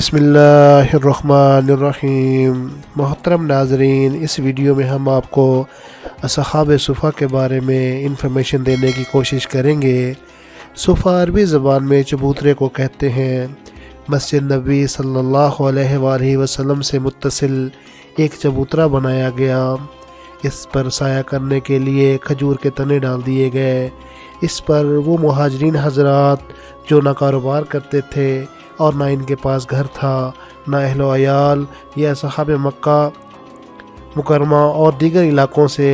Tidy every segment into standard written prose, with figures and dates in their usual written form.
بسم اللہ الرحمن الرحیم۔ محترم ناظرین، اس ویڈیو میں ہم آپ کو اصحاب صفا کے بارے میں انفارمیشن دینے کی کوشش کریں گے۔ صفا عربی زبان میں چبوترے کو کہتے ہیں۔ مسجد نبی صلی اللہ علیہ وآلہ وسلم سے متصل ایک چبوترا بنایا گیا۔ اس پر سایہ کرنے کے لیے کھجور کے تنے ڈال دیے گئے۔ اس پر وہ مہاجرین حضرات جو نہ کاروبار کرتے تھے اور نہ ان کے پاس گھر تھا، نہ اہل و عیال یا اصحاب مکہ مکرمہ اور دیگر علاقوں سے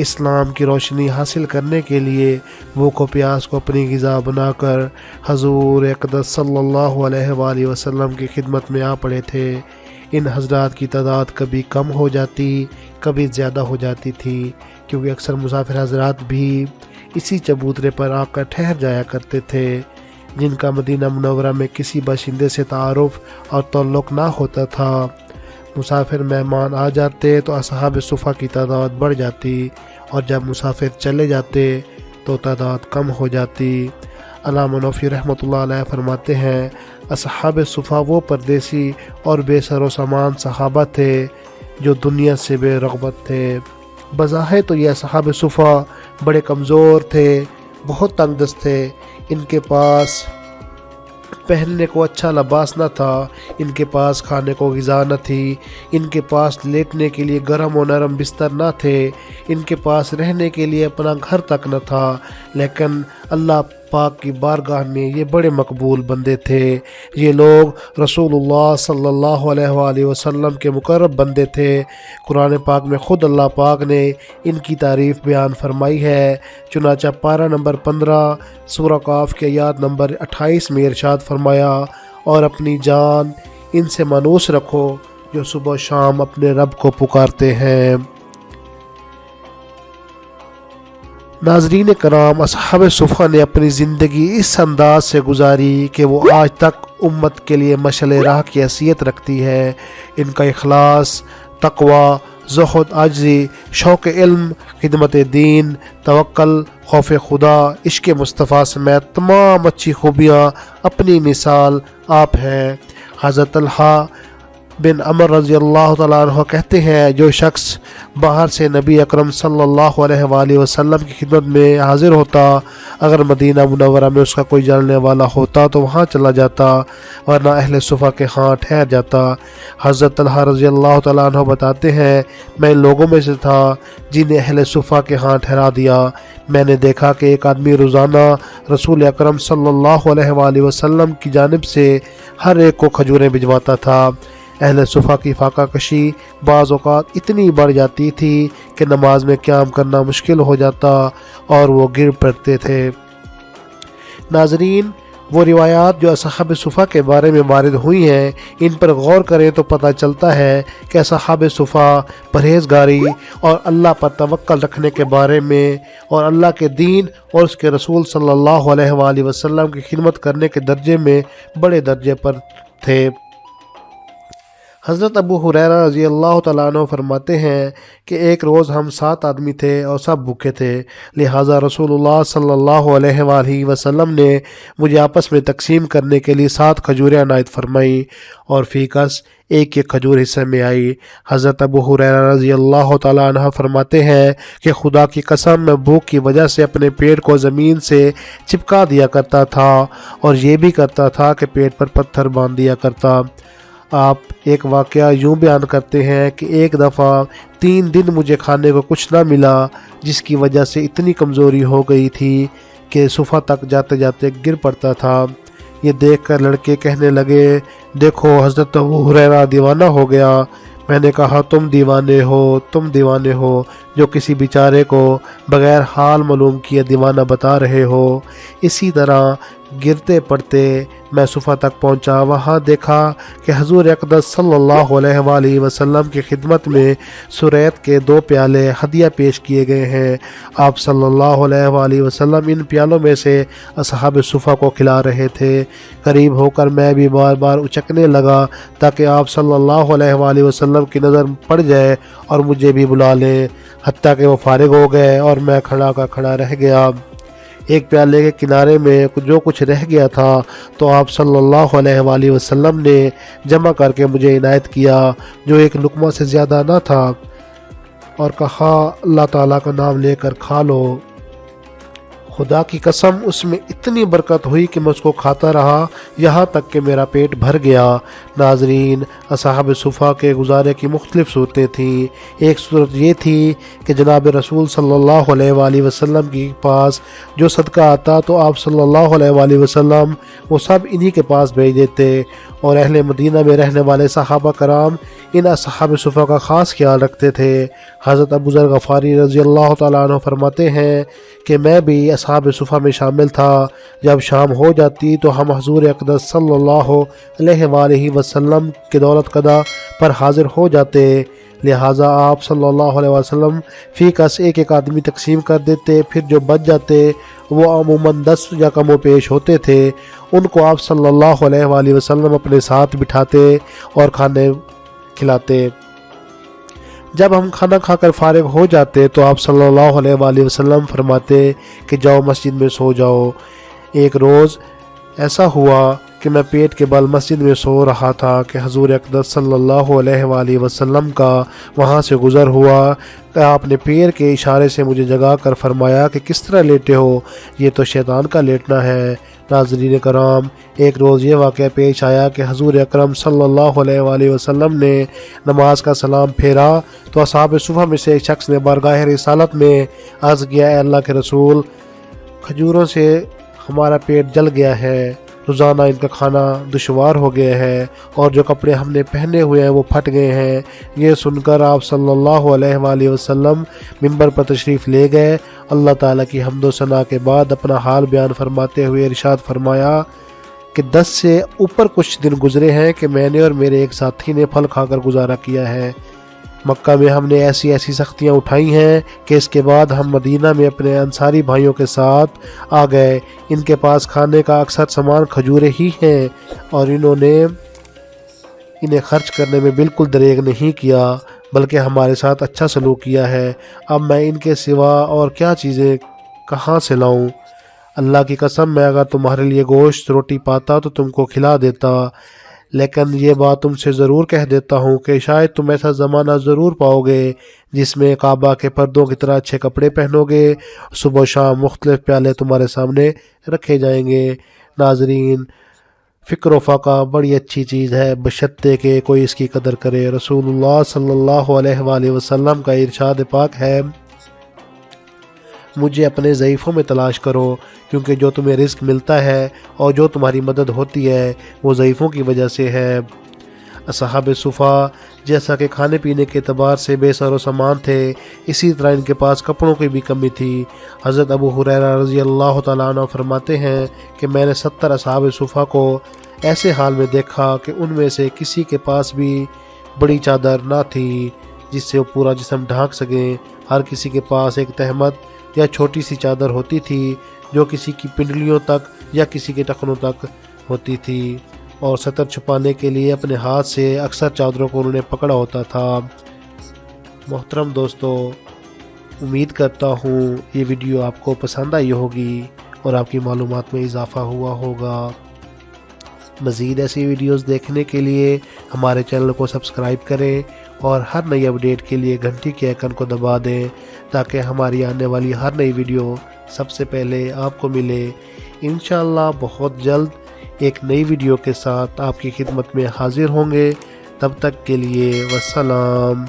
اسلام کی روشنی حاصل کرنے کے لیے بھوک و پیاس کو اپنی غذا بنا کر حضور اقدس صلی اللہ علیہ وآلہ وسلم کی خدمت میں آ پڑے تھے۔ ان حضرات کی تعداد کبھی کم ہو جاتی، کبھی زیادہ ہو جاتی تھی، کیونکہ اکثر مسافر حضرات بھی اسی چبوترے پر آ کر ٹھہر جایا کرتے تھے، جن کا مدینہ منورہ میں کسی باشندے سے تعارف اور تعلق نہ ہوتا تھا۔ مسافر مہمان آ جاتے تو اصحاب صفا کی تعداد بڑھ جاتی، اور جب مسافر چلے جاتے تو تعداد کم ہو جاتی۔ علامہ نوفی رحمۃ اللہ علیہ فرماتے ہیں، اصحاب صفا وہ پردیسی اور بے سر و سامان صحابہ تھے جو دنیا سے بے رغبت تھے۔ بظاہر تو یہ اصحاب صفا بڑے کمزور تھے، بہت تنگ دست تھے۔ ان کے پاس پہننے کو اچھا لباس نہ تھا، ان کے پاس کھانے کو غذا نہ تھی، ان کے پاس لیٹنے کے لیے گرم و نرم بستر نہ تھے، ان کے پاس رہنے کے لیے اپنا گھر تک نہ تھا، لیکن اللہ پاک کی بارگاہ میں یہ بڑے مقبول بندے تھے۔ یہ لوگ رسول اللہ صلی اللہ علیہ وآلہ وسلم کے مقرب بندے تھے۔ قرآن پاک میں خود اللہ پاک نے ان کی تعریف بیان فرمائی ہے۔ چنانچہ پارہ نمبر 15 سورہ قاف کے آیات نمبر 28 میں ارشاد فرمایا، اور اپنی جان ان سے مانوس رکھو جو صبح و شام اپنے رب کو پکارتے ہیں۔ ناظرین کرام، اصحاب صفا نے اپنی زندگی اس انداز سے گزاری کہ وہ آج تک امت کے لیے مشعل راہ کی حیثیت رکھتی ہے۔ ان کا اخلاص، تقوی، زہد، عاجزی، شوق علم، خدمت دین، توکل، خوف خدا، عشق مصطفیٰ سمیت تمام اچھی خوبیاں اپنی مثال آپ ہیں۔ حضرت طلحہ بن عمر رضی اللہ تعالیٰ عنہ کہتے ہیں، جو شخص باہر سے نبی اکرم صلی اللہ علیہ وآلہ وسلم کی خدمت میں حاضر ہوتا، اگر مدینہ منورہ میں اس کا کوئی جاننے والا ہوتا تو وہاں چلا جاتا، ورنہ اہل صفا کے ہاں ٹھہر جاتا۔ حضرت طلحہ رضی اللہ تعالیٰ عنہ بتاتے ہیں، میں لوگوں میں سے تھا جنہیں اہل صفا کے ہاں ٹھہرا دیا۔ میں نے دیکھا کہ ایک آدمی روزانہ رسول اکرم صلی اللہ علیہ وآلہ وسلم کی جانب سے ہر ایک کو کھجوریں بھجواتا تھا۔ اہل صفا کی فاقہ کشی بعض اوقات اتنی بڑھ جاتی تھی کہ نماز میں قیام کرنا مشکل ہو جاتا اور وہ گر پڑتے تھے۔ ناظرین، وہ روایات جو اصحاب صفا کے بارے میں وارد ہوئی ہیں، ان پر غور کریں تو پتہ چلتا ہے کہ اصحاب صفا پرہیزگاری اور اللہ پر توکل رکھنے کے بارے میں، اور اللہ کے دین اور اس کے رسول صلی اللہ علیہ وآلہ وسلم کی خدمت کرنے کے درجے میں بڑے درجے پر تھے۔ حضرت ابو ہریرہ رضی اللہ تعالیٰ عنہ فرماتے ہیں کہ ایک روز ہم 7 آدمی تھے اور سب بھوکے تھے، لہٰذا رسول اللہ صلی اللہ علیہ وآلہ وسلم نے مجھے آپس میں تقسیم کرنے کے لیے 7 کھجوریں عنایت فرمائیں، اور فی کس ایک کھجور حصے میں آئی۔ حضرت ابو ہریرہ رضی اللہ تعالیٰ عنہ فرماتے ہیں کہ خدا کی قسم، میں بھوک کی وجہ سے اپنے پیٹ کو زمین سے چپکا دیا کرتا تھا، اور یہ بھی کرتا تھا کہ پیٹ پر پتھر باندھ دیا کرتا۔ آپ ایک واقعہ یوں بیان کرتے ہیں کہ ایک دفعہ 3 دن مجھے کھانے کو کچھ نہ ملا، جس کی وجہ سے اتنی کمزوری ہو گئی تھی کہ صفا تک جاتے جاتے گر پڑتا تھا۔ یہ دیکھ کر لڑکے کہنے لگے، دیکھو حضرت ابو ہریرہ دیوانہ ہو گیا۔ میں نے کہا، تم دیوانے ہو جو کسی بیچارے کو بغیر حال معلوم کیے دیوانہ بتا رہے ہو۔ اسی طرح گرتے پڑتے میں صفا تک پہنچا، وہاں دیکھا کہ حضور اقدس صلی اللہ علیہ وآلہ وسلم کی خدمت میں سریت کے 2 پیالے ہدیہ پیش کیے گئے ہیں۔ آپ صلی اللہ علیہ وآلہ وسلم ان پیالوں میں سے اصحاب صفا کو کھلا رہے تھے۔ قریب ہو کر میں بھی بار بار اچکنے لگا تاکہ آپ صلی اللہ علیہ وآلہ وسلم کی نظر پڑ جائے اور مجھے بھی بلا لیں، حتیٰ کہ وہ فارغ ہو گئے اور میں کھڑا کا کھڑا رہ گیا۔ ایک پیالے کے کنارے میں جو کچھ رہ گیا تھا تو آپ صلی اللہ علیہ وآلہ وسلم نے جمع کر کے مجھے عنایت کیا، جو ایک لقمہ سے زیادہ نہ تھا، اور کہا اللہ تعالیٰ کا نام لے کر کھا لو۔ خدا کی قسم اس میں اتنی برکت ہوئی کہ میں اس کو کھاتا رہا یہاں تک کہ میرا پیٹ بھر گیا۔ ناظرین، اصحاب صفا کے گزارے کی مختلف صورتیں تھیں۔ ایک صورت یہ تھی کہ جناب رسول صلی اللہ علیہ وآلہ وسلم کے پاس جو صدقہ آتا تو آپ صلی اللہ علیہ وآلہ وسلم وہ سب انہی کے پاس بھیج دیتے، اور اہل مدینہ میں رہنے والے صحابہ کرام ان اصحاب صفا کا خاص خیال رکھتے تھے۔ حضرت ابو ذر غفاری رضی اللہ تعالیٰ عنہ فرماتے ہیں کہ میں بھی اصحاب صفا میں شامل تھا۔ جب شام ہو جاتی تو ہم حضور اقدس صلی اللہ علیہ وآلہ وسلم کے دولت قدح پر حاضر ہو جاتے، لہٰذا آپ صلی اللہ علیہ وسلم فی کس ایک ایک آدمی تقسیم کر دیتے، پھر جو بچ جاتے وہ عموماً 10 یا کم و پیش ہوتے تھے، ان کو آپ صلی اللہ علیہ وآلہ وسلم اپنے ساتھ بٹھاتے اور کھانے کھلاتے۔ جب ہم کھانا کھا کر فارغ ہو جاتے تو آپ صلی اللہ علیہ وآلہ وسلم فرماتے کہ جاؤ مسجد میں سو جاؤ۔ ایک روز ایسا ہوا کہ میں پیٹ کے بل مسجد میں سو رہا تھا کہ حضور اقدس صلی اللہ علیہ وآلہ وسلم کا وہاں سے گزر ہوا کہ آپ نے پیر کے اشارے سے مجھے جگا کر فرمایا کہ کس طرح لیٹے ہو، یہ تو شیطان کا لیٹنا ہے۔ ناظرین کرام، ایک روز یہ واقعہ پیش آیا کہ حضور اکرم صلی اللہ علیہ وآلہ وسلم نے نماز کا سلام پھیرا تو اصحاب صفا میں سے ایک شخص نے بارگاہ رسالت میں عرض کیا، اے اللہ کے رسول، کھجوروں سے ہمارا پیٹ جل گیا ہے، روزانہ ان کا کھانا دشوار ہو گیا ہے، اور جو کپڑے ہم نے پہنے ہوئے ہیں وہ پھٹ گئے ہیں۔ یہ سن کر آپ صلی اللہ علیہ وآلہ وسلم منبر پر تشریف لے گئے۔ اللہ تعالیٰ کی حمد و ثنا کے بعد اپنا حال بیان فرماتے ہوئے ارشاد فرمایا کہ 10 سے اوپر کچھ دن گزرے ہیں کہ میں نے اور میرے ایک ساتھی نے پھل کھا کر گزارا کیا ہے۔ مکہ میں ہم نے ایسی سختیاں اٹھائی ہیں کہ اس کے بعد ہم مدینہ میں اپنے انصاری بھائیوں کے ساتھ آ گئے۔ ان کے پاس کھانے کا اکثر سامان کھجوریں ہی ہیں، اور انہوں نے انہیں خرچ کرنے میں بالکل دریغ نہیں کیا، بلکہ ہمارے ساتھ اچھا سلوک کیا ہے۔ اب میں ان کے سوا اور کیا چیزیں کہاں سے لاؤں؟ اللہ کی قسم، میں اگر تمہارے لیے گوشت روٹی پاتا تو تم کو کھلا دیتا، لیکن یہ بات تم سے ضرور کہہ دیتا ہوں کہ شاید تم ایسا زمانہ ضرور پاؤ گے جس میں کعبہ کے پردوں کی طرح اچھے کپڑے پہنو گے، صبح و شام مختلف پیالے تمہارے سامنے رکھے جائیں گے۔ ناظرین، فکر و فقہ بڑی اچھی چیز ہے بشرطے کہ کوئی اس کی قدر کرے۔ رسول اللہ صلی اللہ علیہ وآلہ وسلم کا ارشاد پاک ہے، مجھے اپنے ضعیفوں میں تلاش کرو، کیونکہ جو تمہیں رزق ملتا ہے اور جو تمہاری مدد ہوتی ہے وہ ضعیفوں کی وجہ سے ہے۔ اصحاب صفا جیسا کہ کھانے پینے کے اعتبار سے بے سر و سامان تھے، اسی طرح ان کے پاس کپڑوں کی بھی کمی تھی۔ حضرت ابو ہریرہ رضی اللہ تعالیٰ عنہ فرماتے ہیں کہ میں نے 70 اصحاب صفا کو ایسے حال میں دیکھا کہ ان میں سے کسی کے پاس بھی بڑی چادر نہ تھی جس سے وہ پورا جسم ڈھانک سکیں۔ ہر کسی کے پاس ایک تہمت یا چھوٹی سی چادر ہوتی تھی جو کسی کی پنڈلیوں تک یا کسی کے ٹخنوں تک ہوتی تھی، اور سطر چھپانے کے لیے اپنے ہاتھ سے اکثر چادروں کو انہوں نے پکڑا ہوتا تھا۔ محترم دوستو، امید کرتا ہوں یہ ویڈیو آپ کو پسند آئی ہوگی اور آپ کی معلومات میں اضافہ ہوا ہوگا۔ مزید ایسی ویڈیوز دیکھنے کے لیے ہمارے چینل کو سبسکرائب کریں اور ہر نئی اپڈیٹ کے لیے گھنٹی کے آئیکن کو دبا دیں تاکہ ہماری آنے والی ہر نئی ویڈیو سب سے پہلے آپ کو ملے۔ انشاءاللہ بہت جلد ایک نئی ویڈیو کے ساتھ آپ کی خدمت میں حاضر ہوں گے۔ تب تک کے لیے والسلام۔